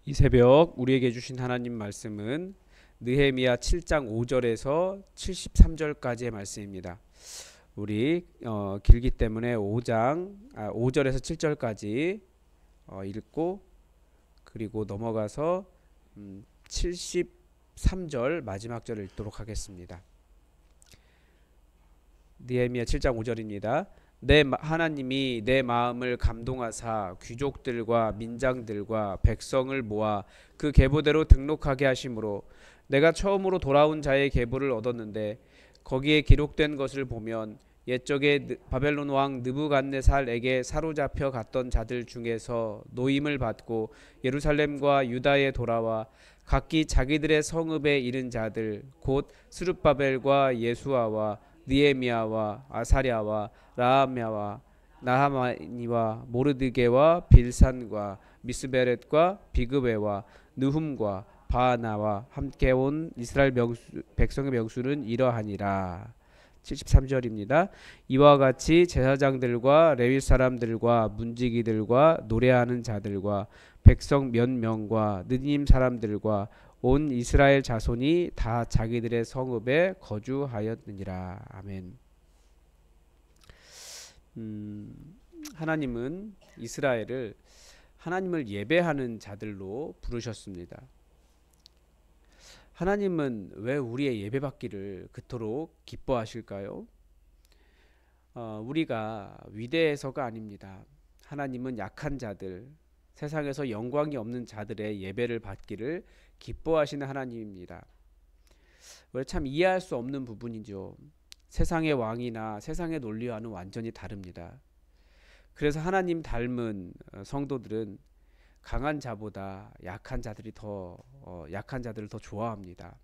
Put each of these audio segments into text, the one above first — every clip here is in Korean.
이 새벽 우리에게 주신 하나님 말씀은 느헤미야 7장 5절에서 73절까지의 말씀입니다. 우리 길기 때문에 5절에서 7절까지 읽고 그리고 넘어가서 73절 마지막 절을 읽도록 하겠습니다. 느헤미야 7장 5절입니다. 하나님이 내 마음을 감동하사 귀족들과 민장들과 백성을 모아 그 계보대로 등록하게 하심으로 내가 처음으로 돌아온 자의 계보를 얻었는데 거기에 기록된 것을 보면 옛적에 바벨론 왕 느부갓네살에게 사로잡혀 갔던 자들 중에서 노임을 받고 예루살렘과 유다에 돌아와 각기 자기들의 성읍에 이른 자들 곧 스룹바벨과 예수아와 느헤미야와 아사랴와 라하мя와 나하마니와 모르드게와 빌산과 미스베렛과 비그베와 느훔과 바하나와 함께 온 이스라엘 백성의 명수는 이러하니라. 73절입니다. 이와 같이 제사장들과 레위 사람들과 문지기들과 노래하는 자들과 백성 몇 명과 느님 사람들과 온 이스라엘 자손이 다 자기들의 성읍에 거주하였느니라. 아멘. 하나님은 이스라엘을 하나님을 예배하는 자들로 부르셨습니다. 하나님은 왜 우리의 예배받기를 그토록 기뻐하실까요? 우리가 위대해서가 아닙니다. 하나님은 약한 자들, 세상에서 영광이 없는 자들의 예배를 받기를 기뻐하시는 하나님입니다. 참 이해할 수 없는 부분이죠. 세상의 왕이나 세상의 논리와는 완전히 다릅니다. 그래서 하나님 닮은 성도들은 강한 자보다 약한 자들을 더 좋아합니다.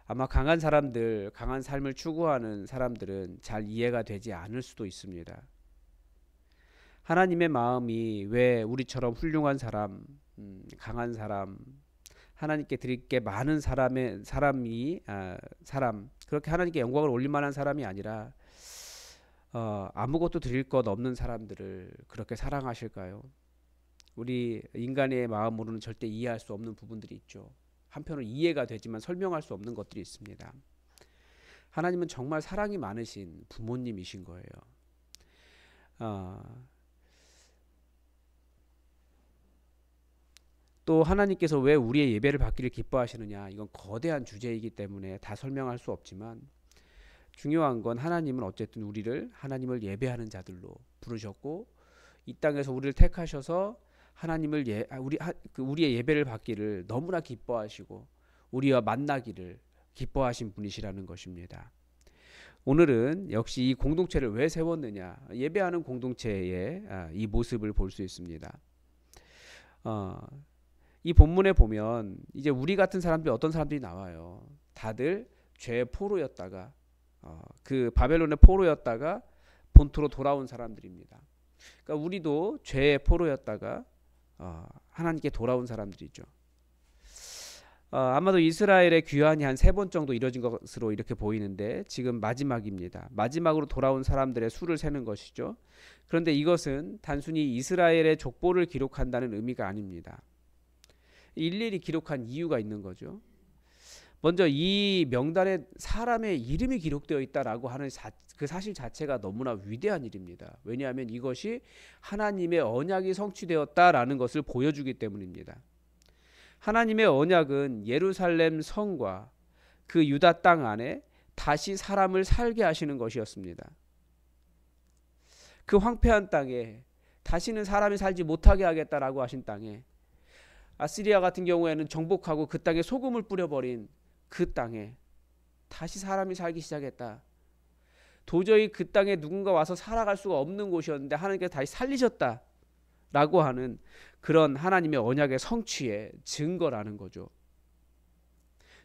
아마 강한 사람들, 강한 삶을 추구하는 사람들은 잘 이해가 되지 않을 수도 있습니다. 하나님의 마음이 왜 우리처럼 훌륭한 사람, 강한 사람, 하나님께 드릴 게 많은 사람 그렇게 하나님께 영광을 올릴 만한 사람이 아니라 아무것도 드릴 것 없는 사람들을 그렇게 사랑하실까요? 우리 인간의 마음으로는 절대 이해할 수 없는 부분들이 있죠. 한편으로 이해가 되지만 설명할 수 없는 것들이 있습니다. 하나님은 정말 사랑이 많으신 부모님이신 거예요. 또 하나님께서 왜 우리의 예배를 받기를 기뻐하시느냐, 이건 거대한 주제이기 때문에 다 설명할 수 없지만 중요한 건 하나님은 어쨌든 하나님을 예배하는 자들로 부르셨고 이 땅에서 우리를 택하셔서 우리의 예배를 받기를 너무나 기뻐하시고 우리와 만나기를 기뻐하신 분이시라는 것입니다. 오늘은 역시 이 공동체를 왜 세웠느냐, 예배하는 공동체의 이 모습을 볼 수 있습니다. 이 본문에 보면 이제 우리 같은 사람들이 어떤 사람들이 나와요. 다들 죄의 포로였다가 그 바벨론의 포로였다가 본토로 돌아온 사람들입니다. 그러니까 우리도 죄의 포로였다가 하나님께 돌아온 사람들이죠. 아마도 이스라엘의 귀환이 한 3번 정도 이뤄진 것으로 이렇게 보이는데 지금 마지막입니다. 마지막으로 돌아온 사람들의 수를 세는 것이죠. 그런데 이것은 단순히 이스라엘의 족보를 기록한다는 의미가 아닙니다. 일일이 기록한 이유가 있는 거죠. 먼저 이 명단에 사람의 이름이 기록되어 있다라고 하는 그 사실 자체가 너무나 위대한 일입니다. 왜냐하면 이것이 하나님의 언약이 성취되었다라는 것을 보여주기 때문입니다. 하나님의 언약은 예루살렘 성과 그 유다 땅 안에 다시 사람을 살게 하시는 것이었습니다. 그 황폐한 땅에 다시는 사람이 살지 못하게 하겠다라고 하신 땅에, 아시리아 같은 경우에는 정복하고 그 땅에 소금을 뿌려버린 그 땅에 다시 사람이 살기 시작했다. 도저히 그 땅에 누군가 와서 살아갈 수가 없는 곳이었는데 하나님께서 다시 살리셨다라고 하는 그런 하나님의 언약의 성취의 증거라는 거죠.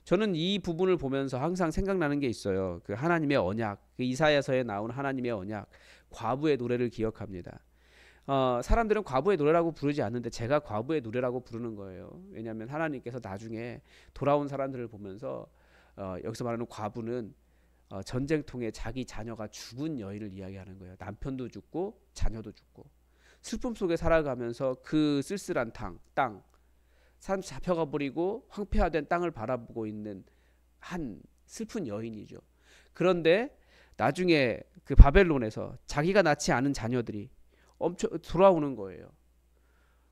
저는 이 부분을 보면서 항상 생각나는 게 있어요. 그 하나님의 언약, 그 이사야서에 나온 하나님의 언약, 과부의 노래를 기억합니다. 사람들은 과부의 노래라고 부르지 않는데 제가 과부의 노래라고 부르는 거예요. 왜냐하면 하나님께서 나중에 돌아온 사람들을 보면서 여기서 말하는 과부는 전쟁통에 자기 자녀가 죽은 여인을 이야기하는 거예요. 남편도 죽고 자녀도 죽고 슬픔 속에 살아가면서 그 쓸쓸한 땅, 사람 잡혀가 버리고 황폐화된 땅을 바라보고 있는 한 슬픈 여인이죠. 그런데 나중에 그 바벨론에서 자기가 낳지 않은 자녀들이 엄청 돌아오는 거예요.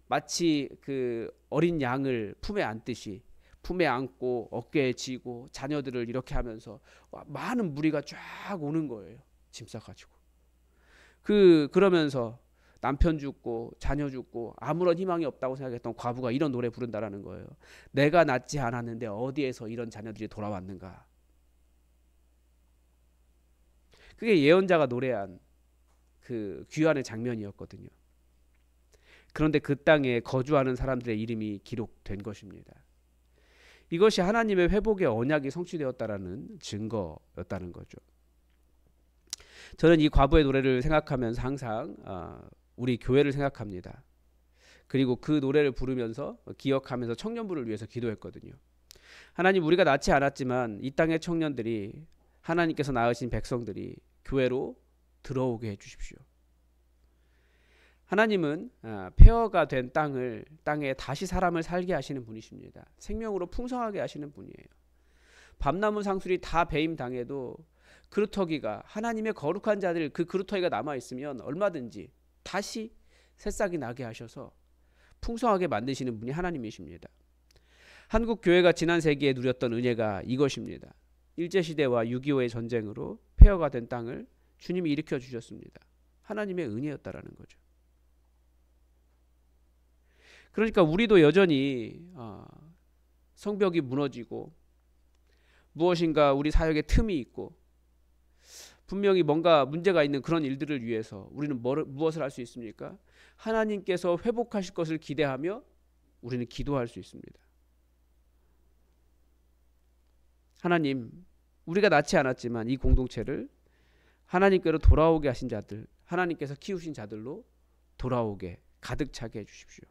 마치 그 어린 양을 품에 안듯이 품에 안고 어깨에 지고 자녀들을 이렇게 하면서 많은 무리가 쫙 오는 거예요. 짐 싸가지고. 그러면서 남편 죽고 자녀 죽고 아무런 희망이 없다고 생각했던 과부가 이런 노래 부른다라는 거예요. 내가 낳지 않았는데 어디에서 이런 자녀들이 돌아왔는가. 그게 예언자가 노래한 그 귀환의 장면이었거든요. 그런데 그 땅에 거주하는 사람들의 이름이 기록된 것입니다. 이것이 하나님의 회복의 언약이 성취되었다라는 증거였다는 거죠. 저는 이 과부의 노래를 생각하면서 항상 우리 교회를 생각합니다. 그리고 그 노래를 부르면서 기억하면서 청년부를 위해서 기도했거든요. 하나님, 우리가 낳지 않았지만 이 땅의 청년들이, 하나님께서 낳으신 백성들이 교회로 들어오게 해주십시오. 하나님은 폐허가 된 땅에 다시 사람을 살게 하시는 분이십니다. 생명으로 풍성하게 하시는 분이에요. 밤나무 상술이 다 배임당해도 그루터기가, 하나님의 거룩한 자들 그 그루터기가 남아있으면 얼마든지 다시 새싹이 나게 하셔서 풍성하게 만드시는 분이 하나님이십니다. 한국 교회가 지난 세기에 누렸던 은혜가 이것입니다. 일제시대와 6.25의 전쟁으로 폐허가 된 땅을 주님이 일으켜 주셨습니다. 하나님의 은혜였다라는 거죠. 그러니까 우리도 여전히 성벽이 무너지고 무엇인가 우리 사역에 틈이 있고 분명히 뭔가 문제가 있는 그런 일들을 위해서 우리는 무엇을 할 수 있습니까? 하나님께서 회복하실 것을 기대하며 우리는 기도할 수 있습니다. 하나님, 우리가 낳지 않았지만 이 공동체를 하나님께로 돌아오게 하신 자들, 하나님께서 키우신 자들로 돌아오게 가득 차게 해주십시오.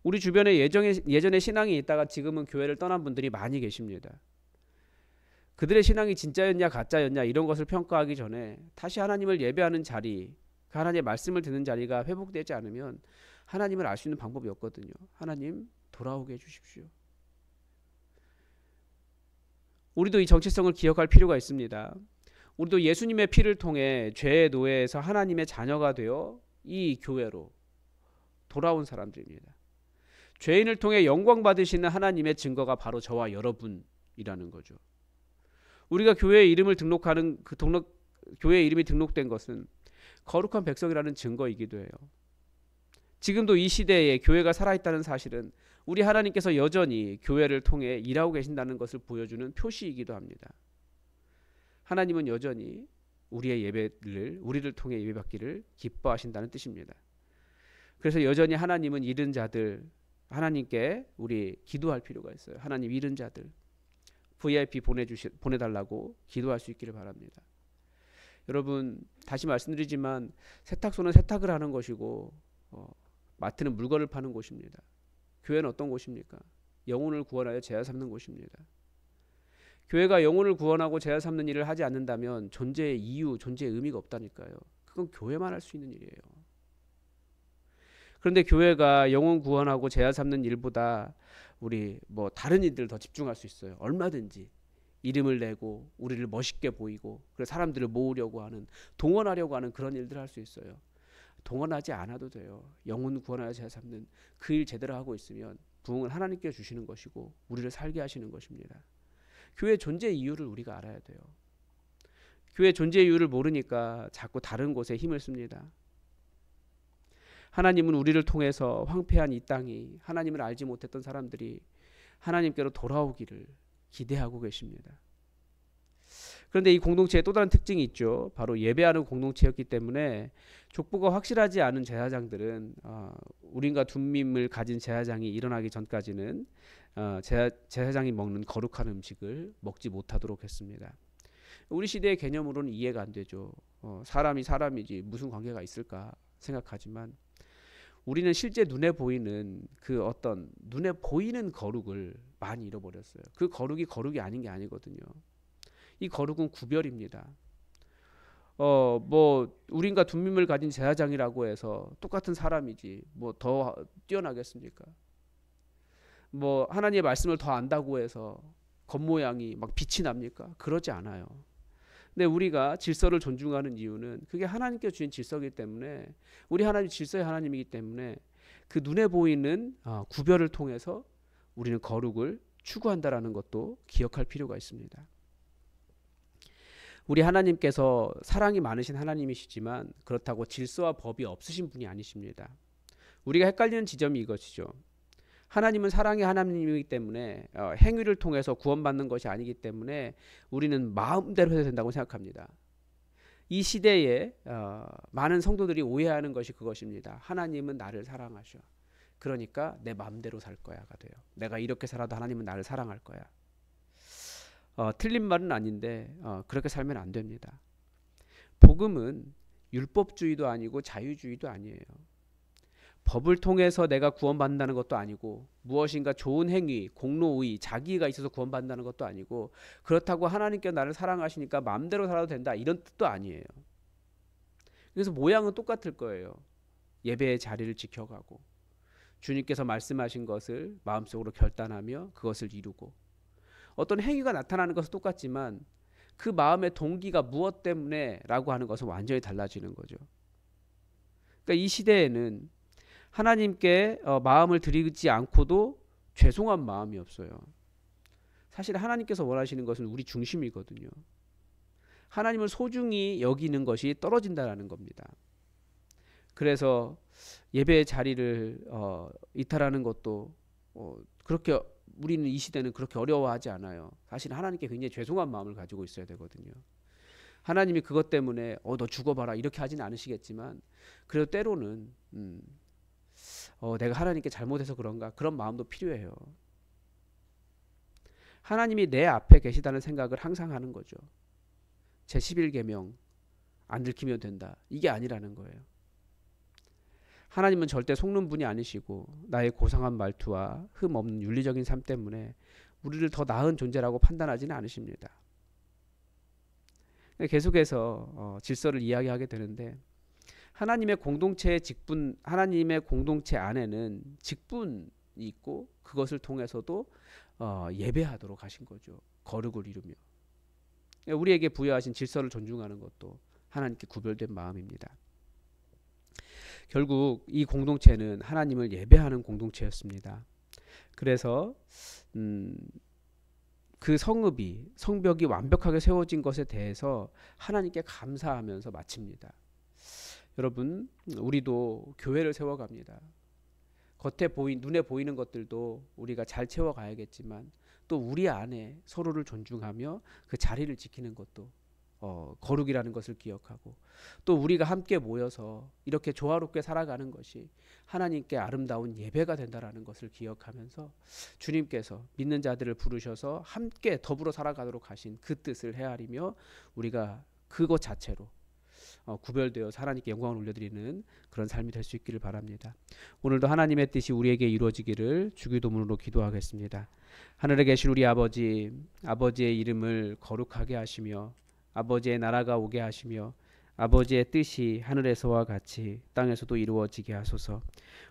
우리 주변에 예전에 신앙이 있다가 지금은 교회를 떠난 분들이 많이 계십니다. 그들의 신앙이 진짜였냐 가짜였냐 이런 것을 평가하기 전에 다시 하나님을 예배하는 자리, 하나님의 말씀을 듣는 자리가 회복되지 않으면 하나님을 알 수 있는 방법이 없거든요. 하나님, 돌아오게 해주십시오. 우리도 이 정체성을 기억할 필요가 있습니다. 우리도 예수님의 피를 통해 죄의 노예에서 하나님의 자녀가 되어 이 교회로 돌아온 사람들입니다. 죄인을 통해 영광 받으시는 하나님의 증거가 바로 저와 여러분이라는 거죠. 우리가 교회에 이름을 등록하는 교회에 이름이 등록된 것은 거룩한 백성이라는 증거이기도 해요. 지금도 이 시대에 교회가 살아있다는 사실은 우리 하나님께서 여전히 교회를 통해 일하고 계신다는 것을 보여주는 표시이기도 합니다. 하나님은 여전히 우리를 통해 예배받기를 기뻐하신다는 뜻입니다. 그래서 여전히 하나님은 잃은 자들, 하나님께 우리 기도할 필요가 있어요. 하나님, 잃은 자들 VIP 보내달라고 기도할 수 있기를 바랍니다. 여러분, 다시 말씀드리지만 세탁소는 세탁을 하는 것이고 마트는 물건을 파는 곳입니다. 교회는 어떤 곳입니까? 영혼을 구원하여 제자 삼는 곳입니다. 교회가 영혼을 구원하고 제자 삼는 일을 하지 않는다면 존재의 이유, 존재의 의미가 없다니까요. 그건 교회만 할 수 있는 일이에요. 그런데 교회가 영혼 구원하고 제자 삼는 일보다 우리 다른 일들 더 집중할 수 있어요. 얼마든지 이름을 내고 우리를 멋있게 보이고 그래서 사람들을 모으려고 하는, 동원하려고 하는 그런 일들을 할 수 있어요. 동원하지 않아도 돼요. 영혼 구원하여 제자 삼는 그 일 제대로 하고 있으면 부흥은 하나님께 주시는 것이고 우리를 살게 하시는 것입니다. 교회 존재 이유를 우리가 알아야 돼요. 교회 존재 이유를 모르니까 자꾸 다른 곳에 힘을 씁니다. 하나님은 우리를 통해서 황폐한 이 땅이, 하나님을 알지 못했던 사람들이 하나님께로 돌아오기를 기대하고 계십니다. 그런데 이 공동체에 또 다른 특징이 있죠. 바로 예배하는 공동체였기 때문에 족보가 확실하지 않은 제사장들은 우림과 둠밈을 가진 제사장이 일어나기 전까지는 제사장이 먹는 거룩한 음식을 먹지 못하도록 했습니다. 우리 시대의 개념으로는 이해가 안 되죠. 사람이 사람이지 무슨 관계가 있을까 생각하지만 우리는 실제 눈에 보이는 눈에 보이는 거룩을 많이 잃어버렸어요. 그 거룩이 아닌 게 아니거든요. 이 거룩은 구별입니다. 우림과 둠밈을 가진 제사장이라고 해서 똑같은 사람이지 더 뛰어나겠습니까? 뭐 하나님의 말씀을 더 안다고 해서 겉모양이 막 빛이 납니까? 그러지 않아요. 근데 우리가 질서를 존중하는 이유는 그게 하나님께 주신 질서이기 때문에, 우리 하나님 질서의 하나님이기 때문에 그 눈에 보이는 구별을 통해서 우리는 거룩을 추구한다라는 것도 기억할 필요가 있습니다. 우리 하나님께서 사랑이 많으신 하나님이시지만 그렇다고 질서와 법이 없으신 분이 아니십니다. 우리가 헷갈리는 지점이 이것이죠. 하나님은 사랑의 하나님이기 때문에 행위를 통해서 구원받는 것이 아니기 때문에 우리는 마음대로 해도 된다고 생각합니다. 이 시대에 많은 성도들이 오해하는 것이 그것입니다. 하나님은 나를 사랑하셔. 그러니까 내 마음대로 살 거야가 돼요. 내가 이렇게 살아도 하나님은 나를 사랑할 거야. 틀린 말은 아닌데 그렇게 살면 안 됩니다. 복음은 율법주의도 아니고 자유주의도 아니에요. 법을 통해서 내가 구원받는다는 것도 아니고, 무엇인가 좋은 행위, 공로의, 자기가 있어서 구원받는다는 것도 아니고, 그렇다고 하나님께 나를 사랑하시니까 마음대로 살아도 된다 이런 뜻도 아니에요. 그래서 모양은 똑같을 거예요. 예배의 자리를 지켜가고, 주님께서 말씀하신 것을 마음속으로 결단하며 그것을 이루고, 어떤 행위가 나타나는 것은 똑같지만 그 마음의 동기가 무엇 때문에 라고 하는 것은 완전히 달라지는 거죠. 그러니까 이 시대에는 하나님께 마음을 드리지 않고도 죄송한 마음이 없어요. 사실 하나님께서 원하시는 것은 우리 중심이거든요. 하나님을 소중히 여기는 것이 떨어진다라는 겁니다. 그래서 예배의 자리를 이탈하는 것도 그렇게, 우리는 이 시대는 그렇게 어려워하지 않아요. 사실 하나님께 굉장히 죄송한 마음을 가지고 있어야 되거든요. 하나님이 그것 때문에 너 죽어봐라 이렇게 하지는 않으시겠지만, 그래도 때로는 내가 하나님께 잘못해서 그런가, 그런 마음도 필요해요. 하나님이 내 앞에 계시다는 생각을 항상 하는 거죠. 제 11계명 안 들키면 된다, 이게 아니라는 거예요. 하나님은 절대 속는 분이 아니시고, 나의 고상한 말투와 흠 없는 윤리적인 삶 때문에 우리를 더 나은 존재라고 판단하지는 않으십니다. 계속해서 질서를 이야기하게 되는데, 하나님의 공동체의 직분, 하나님의 공동체 안에는 직분이 있고, 그것을 통해서도 예배하도록 하신 거죠. 거룩을 이루며. 우리에게 부여하신 질서를 존중하는 것도 하나님께 구별된 마음입니다. 결국 이 공동체는 하나님을 예배하는 공동체였습니다. 그래서 그 성벽이 완벽하게 세워진 것에 대해서 하나님께 감사하면서 마칩니다. 여러분, 우리도 교회를 세워갑니다. 눈에 보이는 것들도 우리가 잘 채워가야겠지만, 또 우리 안에 서로를 존중하며 그 자리를 지키는 것도 거룩이라는 것을 기억하고, 또 우리가 함께 모여서 이렇게 조화롭게 살아가는 것이 하나님께 아름다운 예배가 된다라는 것을 기억하면서, 주님께서 믿는 자들을 부르셔서 함께 더불어 살아가도록 하신 그 뜻을 헤아리며 우리가 그것 자체로 구별되어 하나님께 영광을 올려드리는 그런 삶이 될 수 있기를 바랍니다. 오늘도 하나님의 뜻이 우리에게 이루어지기를 주기도문으로 기도하겠습니다. 하늘에 계신 우리 아버지, 아버지의 이름을 거룩하게 하시며 아버지의 나라가 오게 하시며 아버지의 뜻이 하늘에서와 같이 땅에서도 이루어지게 하소서.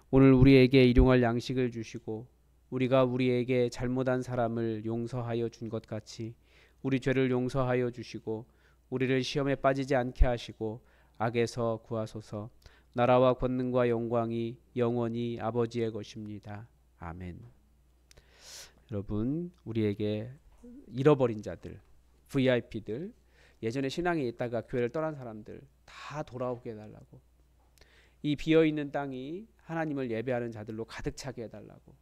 오늘 우리에게 일용할 양식을 주시고, 우리가 우리에게 잘못한 사람을 용서하여 준 것 같이 우리 죄를 용서하여 주시고, 우리를 시험에 빠지지 않게 하시고 악에서 구하소서. 나라와 권능과 영광이 영원히 아버지의 것입니다. 아멘. 여러분, 우리에게 잃어버린 자들, VIP들, 예전에 신앙에 있다가 교회를 떠난 사람들 다 돌아오게 해달라고, 이 비어있는 땅이 하나님을 예배하는 자들로 가득 차게 해달라고,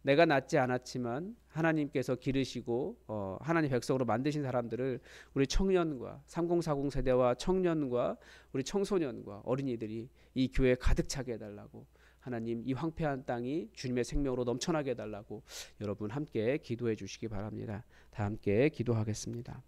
내가 낳지 않았지만 하나님께서 기르시고 하나님 백성으로 만드신 사람들을, 우리 청년과 3040 세대와 청년과 우리 청소년과 어린이들이 이 교회에 가득 차게 해달라고, 하나님 이 황폐한 땅이 주님의 생명으로 넘쳐나게 해달라고 여러분 함께 기도해 주시기 바랍니다. 다 함께 기도하겠습니다.